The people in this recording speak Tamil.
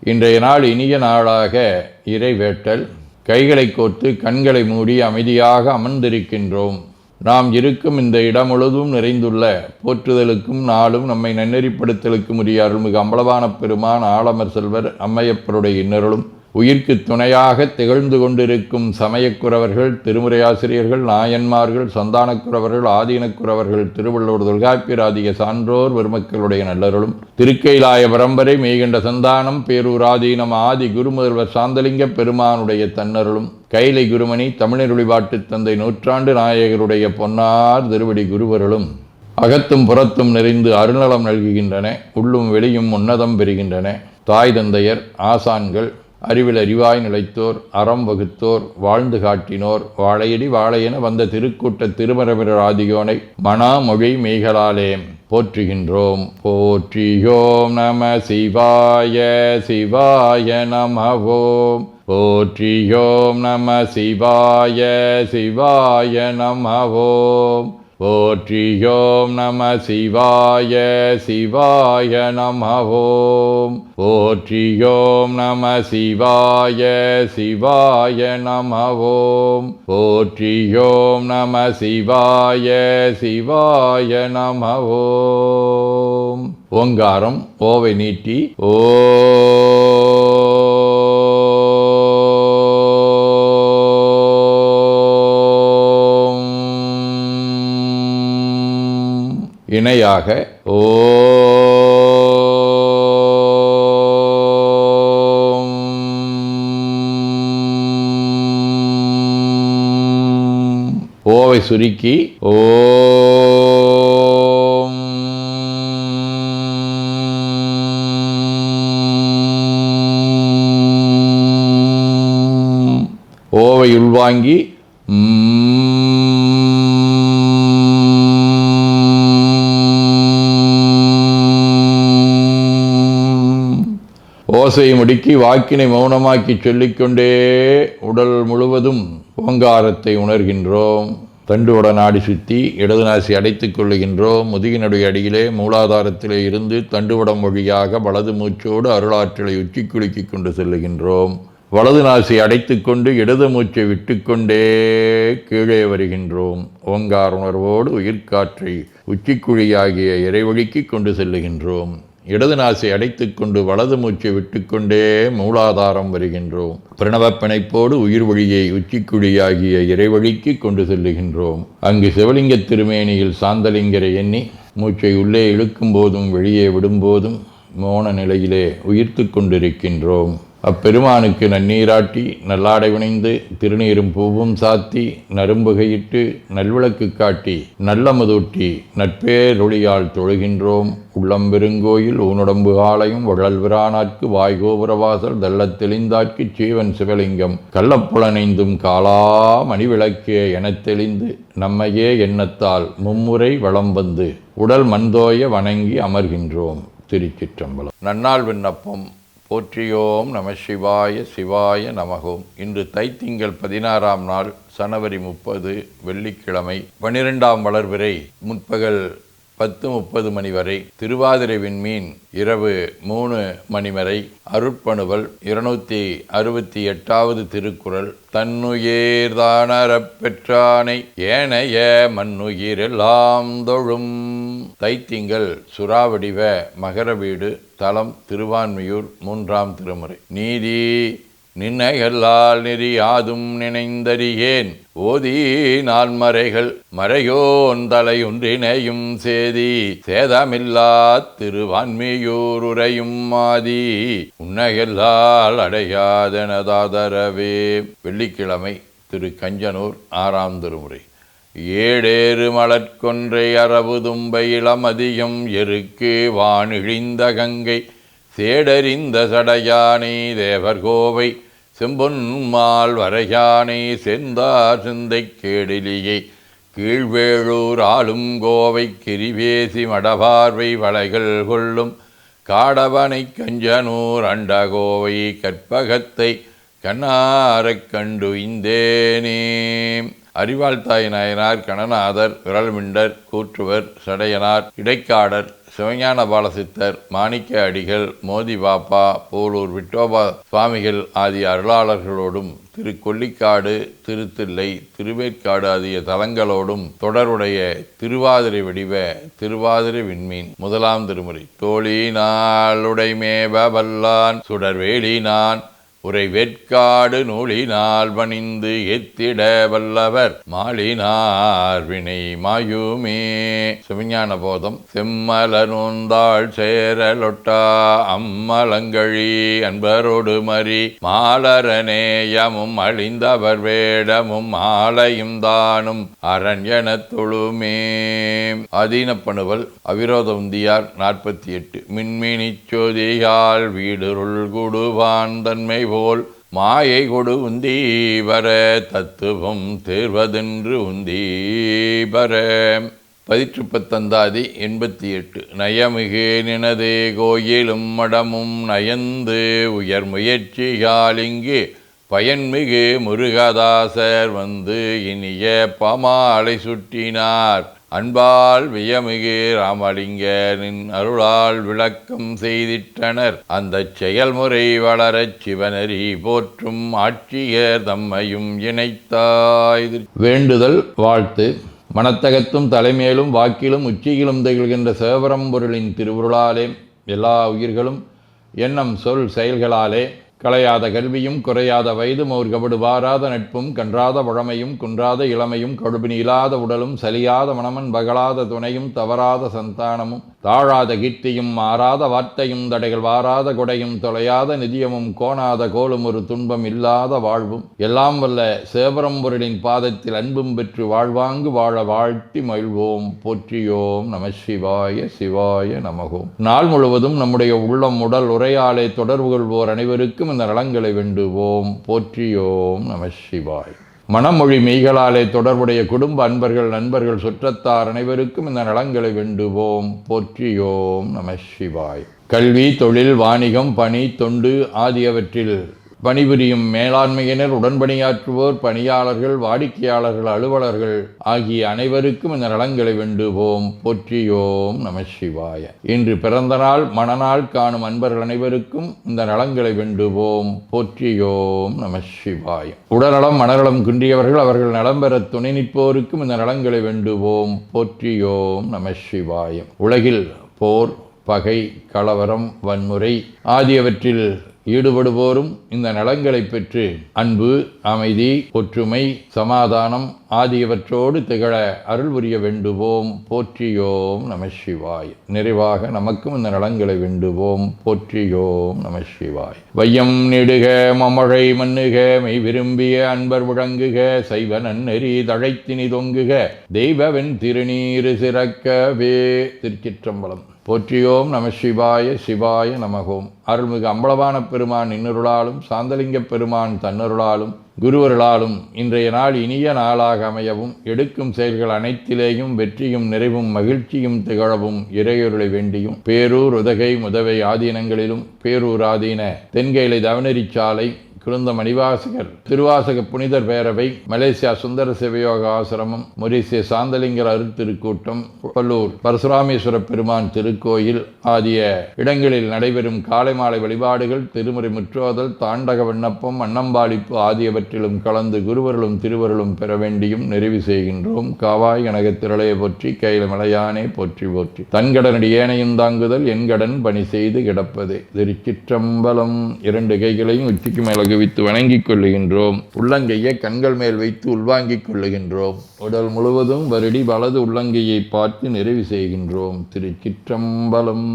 இன்றைய நாள் இனிய நாளாக இறைவேட்டல். கைகளை கோர்த்து கண்களை மூடி அமைதியாக அமர்ந்திருக்கின்றோம். நாம் இருக்கும் இந்த இடம் முழுதும் நிறைந்துள்ள போற்றுதலுக்கும் நாளும் நம்மை நன்னெறிப்படுத்தலுக்கும் உரிய அருள்மிகு அம்பலவான பெருமான் ஆலமர் செல்வர் அம்மையப்பருடைய இன்னருளும் உயிர்க்கு துணையாக திகழ்ந்து கொண்டிருக்கும் சமயக்குறவர்கள், திருமுறையாசிரியர்கள், நாயன்மார்கள், சந்தானக்குறவர்கள், ஆதீனக்குறவர்கள், திருவள்ளுவர் தொல்காப்பியராதிய சான்றோர் பெருமக்களுடைய நல்லருளும் திருக்கைலாய பரம்பரை மெய்கண்ட சந்தானம் பேரூராதீனம் ஆதி குருமுதல்வர் சாந்தலிங்க பெருமானுடைய தன்னருளும் கைலை குருமணி தமிழருளிபாட்டு தந்தை நூற்றாண்டு நாயகருடைய பொன்னார் திருவடி குருவருளும் அகத்தும் புறத்தும் நிறைந்து அருள்நலம் நல்குகின்றன. உள்ளும் வெளியும் உன்னதம் பெறுகின்றன. தாய் தந்தையர், ஆசான்கள், அறிவில் அறிவாய் நிலைத்தோர், அறம் வகுத்தோர், வாழ்ந்து காட்டினோர், வாழையடி வாழையென வந்த திருக்கூட்ட திருமரபிரர் ஆதியோனை மனாமொழி மெய்களாலே போற்றுகின்றோம். போற்றியோம் நம சிவாய சிவாய நமவோம். போற்றியோம் நம சிவாய சிவாய நமவோம். போற்றியோம் நம சிவாய சிவாய நமவோம். போற்றியோம் நம சிவாய சிவாய நமவோம். போற்றியோம் நம சிவாய சிவாய நமவோம். ஓங்காரம் ஓவை நீட்டி ஓ இணையாக ஓம். ஓவை சுருக்கி ஓம். ஓவை உள்வாங்கி ஓசையை முடுக்கி வாக்கினை மௌனமாக்கி சொல்லிக்கொண்டே உடல் முழுவதும் ஓங்காரத்தை உணர்கின்றோம். தண்டுவட நாடி சுற்றி இடது நாசி அடைத்துக் கொள்ளுகின்றோம். முதுகினுடைய அடியிலே மூலாதாரத்திலே இருந்து தண்டுவடம் வழியாக வலது மூச்சோடு அருளாற்றலை உச்சி குலுக்கி கொண்டு செல்லுகின்றோம். வலது நாசி அடைத்து கொண்டு இடது மூச்சை விட்டுக்கொண்டே கீழே வருகின்றோம். ஓங்கார உணர்வோடு உயிர்காற்றை உச்சிக்குழியாகிய இறைவழிக்கு கொண்டு செல்லுகின்றோம். இடது நாசை அடைத்துக் கொண்டு வலது மூச்சை விட்டுக்கொண்டே மூலாதாரம் வருகின்றோம். பிரணவ பிணைப்போடு உயிர் வழியை உச்சிக்குழியாகிய இறைவழிக்கு கொண்டு செல்லுகின்றோம். அங்கு சிவலிங்க திருமேனியில் சாந்தலிங்கரை எண்ணி மூச்சை உள்ளே இழுக்கும் போதும் வெளியே விடும்போதும் மோன நிலையிலே உயிர்த்து கொண்டிருக்கின்றோம். அப்பெருமானுக்கு நன்னீராட்டி நல்லாடை வினைந்து திருநீரும் பூவும் சாத்தி நரும்புகையிட்டு நல்விளக்கு காட்டி நல்லமுதூட்டி நட்பேரொளியால் தொழுகின்றோம். உள்ளம்பெருங்கோயில் ஊனுடம்பு ஆலயம் வள்ளல்விரானாற்கு வாய்கோபுரவாசல் தள்ளத் தெளிந்தாற்கு சீவன் சிவலிங்கம் கள்ளப்புலனைந்தும் காலா மணிவிளக்கே எனத் தெளிந்து நம்மையே எண்ணத்தால் மும்முறை வளம் வந்து உடல் மண்தோய வணங்கி அமர்கின்றோம். திருச்சிற்றம்பலம். நன்னாள் விண்ணப்பம். போற்றியோம் நம சிவாய சிவாய நமகோம். இன்று தைத்திங்கள் 16ஆம் நாள், ஜனவரி 30, வெள்ளிக்கிழமை. 12ஆம் வளர்பிறை முற்பகல் 10:30 மணி வரை, திருவாதிரை விண்மீன் இரவு 3 மணி வரை, அருட்பணுவல் 268வது திருக்குறள். தன்னுயிர்தானறப் பெற்றானை ஏனைய மண்ணுயிரெல்லாம் தொழும். தைத்திங்கள் சுறாவடிவ மகர வீடு, தலம் திருவான்மியூர், 3ஆம் திருமுறை. நீதி நின்னைகளால் நெறியாதும் நினைந்தறியேன் ஓதி நான்மறைகள் மறையோன் தலையொன்றினையும் சேதி சேதமில்லா திருவான்மியூர் உரையும் மாதி உன்னைகளால் அடையாதனதாதரவே. வெள்ளிக்கிழமை. திரு கஞ்சனூர், 6ஆம் திருமுறை. ஏடேறு மலர்கொன்றை அரவு தும்பை இளமதியம் எருக்கு வானிழிந்த கங்கை சேடறிந்த சடையானை தேவர்கோவை செம்பொன்மால் வரையானை செந்தார் சிந்தை கேடிலியை கீழ்வேளூர் ஆளும் கோவை கிரிவேசி மடபார்வை வளைகள் கொள்ளும் காடவனை கஞ்சனூர் அண்டகோவை கற்பகத்தை கண்ணாரக் கண்டு இந்தேனே. அறிவாள்தாய் நாயனார், கணநாதர், விரல்மிண்டர், கூற்றுவர், சடையனார், இடைக்காடர், சிவஞான பாலசித்தர், மாணிக்க அடிகள், மோதி பாப்பா, போலூர் விட்டோபா சுவாமிகள் ஆகிய அருளாளர்களோடும் கொல்லிக்காடு, திருத்தில்லை, திருவேற்காடு ஆகிய தலங்களோடும் தொடர்புடைய திருவாதிரை வடிவ திருவாதிரை விண்மீன் 1ஆம் திருமுறை. தோழி நாளுடைமேப வல்லான் சுடர்வேலி நான் உரை வேட்காடு நூலினால் பணிந்து எத்திட வல்லவர் மாலினார் வினை மாயுமே. சிவஞான போதம். செம்மலனுந்தாள் சேரலொட்டா அம்மலங்கழி அன்பரோடு மறி மாலரநேயமும் அழிந்தவர் வேடமும் ஆலையும் தானும் அரண்யன தொழுமே. அதீனப்பணுவல். அவிரோத உந்தியார் 48. மின்மினிச் சோதியால் வீடுருள் குடுவான் தன்மை போல் மாயை கொடு உந்தி வர தத்துவம் தேர்வதென்று உந்தி வர. 19 88. நயமிகு நினதே கோயிலும் மடமும் நயந்து உயர் முயற்சியால் இங்கு பயன்மிகு முருகதாசர் வந்து இனிய பமாலை சுட்டினார் அன்பால் வியமிகு ராமலிங்கனின் அருளால் விளக்கம் செய்திட்டனர். அந்த செயல்முறை வளரச் சிவனரி போற்றும் ஆட்சியர் தம்மையும் இணைத்தாய். வேண்டுதல் வாழ்த்து. மனத்தகத்தும் தலைமையிலும் வாக்கிலும் உச்சியிலும் திகழ்கின்ற சிவபரம்பொருளின் திருவுருளாலே எல்லா உயிர்களும் எண்ணம் சொல் செயல்களாலே களையாத கல்வியும் குறையாத வயதும் ஒரு கபடு வாராத நட்பும் கன்றாத பழமையும் குன்றாத இளமையும் கடுபினி இல்லாத உடலும் சலியாத மனமன் பகலாத துணையும் தவறாத சந்தானமும் தாழாத கீர்த்தியும் மாறாத வார்த்தையும் தடைகள் வாராத கொடையும் தொலையாத நிதியமும் கோணாத கோலும் ஒரு துன்பம் இல்லாத வாழ்வும் எல்லாம் வல்ல சிவபரம்பொருளின் பாதத்தில் அன்பும் பெற்று வாழ்வாங்கு வாழ வாழ்த்தி மகிழ்வோம். போற்றியோம் நம சிவாய சிவாய நமகோம். நாள் முழுவதும் நம்முடைய உள்ளம் உடல் உரையாலே தொடர்பு கொள்வோர் அனைவருக்கும் இந்த நலங்களை வேண்டுவோம். போற்றியோம் நம சிவாய். மனமொழி மெய்களாலே தொடர்புடைய குடும்ப அன்பர்கள் நண்பர்கள் சுற்றத்தார் அனைவருக்கும் இந்த நலங்களை வேண்டுவோம். போற்றியோம் நம சிவாய். கல்வி, தொழில், வாணிகம், பணி, தொண்டு ஆகியவற்றில் பணிபுரியும் மேலாண்மையினர், உடன்பணியாற்றுவோர், பணியாளர்கள், வாடிக்கையாளர்கள், அலுவலர்கள் ஆகிய அனைவருக்கும் இந்த நலங்களை வேண்டுவோம். போற்றியோம் நம சிவாய. இன்று பிறந்த நாள் மணநாள் காணும் அன்பர்கள் அனைவருக்கும் இந்த நலங்களை வேண்டுவோம். போற்றியோம் நம சிவாய. உடல்நலம் மனநலம் குன்றியவர்கள் அவர்கள் நலம் பெற துணை நிற்போருக்கும் இந்த நலங்களை வேண்டுவோம். போற்றியோம் நம சிவாய. உலகில் போர், பகை, கலவரம், வன்முறை ஆகியவற்றில் ஈடுபடுவோரும் இந்த நலங்களை பெற்று அன்பு, அமைதி, ஒற்றுமை, சமாதானம் ஆகியவற்றோடு திகழ அருள் புரிய வேண்டுவோம். போற்றியோம் நம சிவாய். நிறைவாக நமக்கும் இந்த நலங்களை வேண்டுவோம். போற்றியோம் நம சிவாய். வையம் நெடுக மமழை மண்ணுக மெய் விரும்பிய அன்பர் விளங்குக சைவ நன்னெறி தழைத்தினி தொங்குக தெய்வவென் திருநீரு சிறக்கவே. திருச்சிற்றம்பலம். போற்றியோம் நம சிவாய சிவாய நமகோம். அருள்மிகு அம்பலவான பெருமான் இன்னருளாலும் சாந்தலிங்க பெருமான் தன்னருளாலும் குருவருளாலும் இன்றைய நாள் இனிய நாளாக அமையவும் எடுக்கும் செயல்கள் அனைத்திலேயும் வெற்றியும் நிறைவும் மகிழ்ச்சியும் திகழவும் இறையொருளை வேண்டியும் பேரூர் உதகை முதவை ஆதீனங்களிலும் பேரூர் ஆதீன தென்கைலை தவனரிச்சாலை குருந்த மணிவாசகர் திருவாசக புனிதர் பேரவை, மலேசியா சுந்தர சிவயோக ஆசிரமம், மொரீசிய சாந்தலிங்கர் அருத்திருக்கூட்டம், பல்லூர் பரசுராமேஸ்வர பெருமான் திருக்கோயில் ஆகிய இடங்களில் நடைபெறும் காலை மாலை வழிபாடுகள், திருமுறை முற்றோதல், தாண்டக விண்ணப்பம், அன்னம்பாளிப்பு ஆகியவற்றிலும் கலந்து குருவர்களும் திருவருளும் பெற வேண்டியும் நிறைவு செய்கின்றோம். காவாய் கனகத்திரளைய போற்றி கையில மலையானே போற்றி போற்றி. தன்கடனடி ஏனையும் தாங்குதல் என் கடன் பணி செய்து கிடப்பதே. திருச்சிற்றம்பலம். 2 கைகளையும் உச்சிக்கு மேலகு வைத்து வணங்கிக் கொள்ளுகின்றோம். உள்ளங்கையை கண்கள் மேல் வைத்து உள்வாங்கிக் கொள்ளுகின்றோம். உடல் முழுவதும் வருடி வலது உள்ளங்கையை பார்த்து நிறைவு செய்கின்றோம். திருச்சிற்றம்பலம்.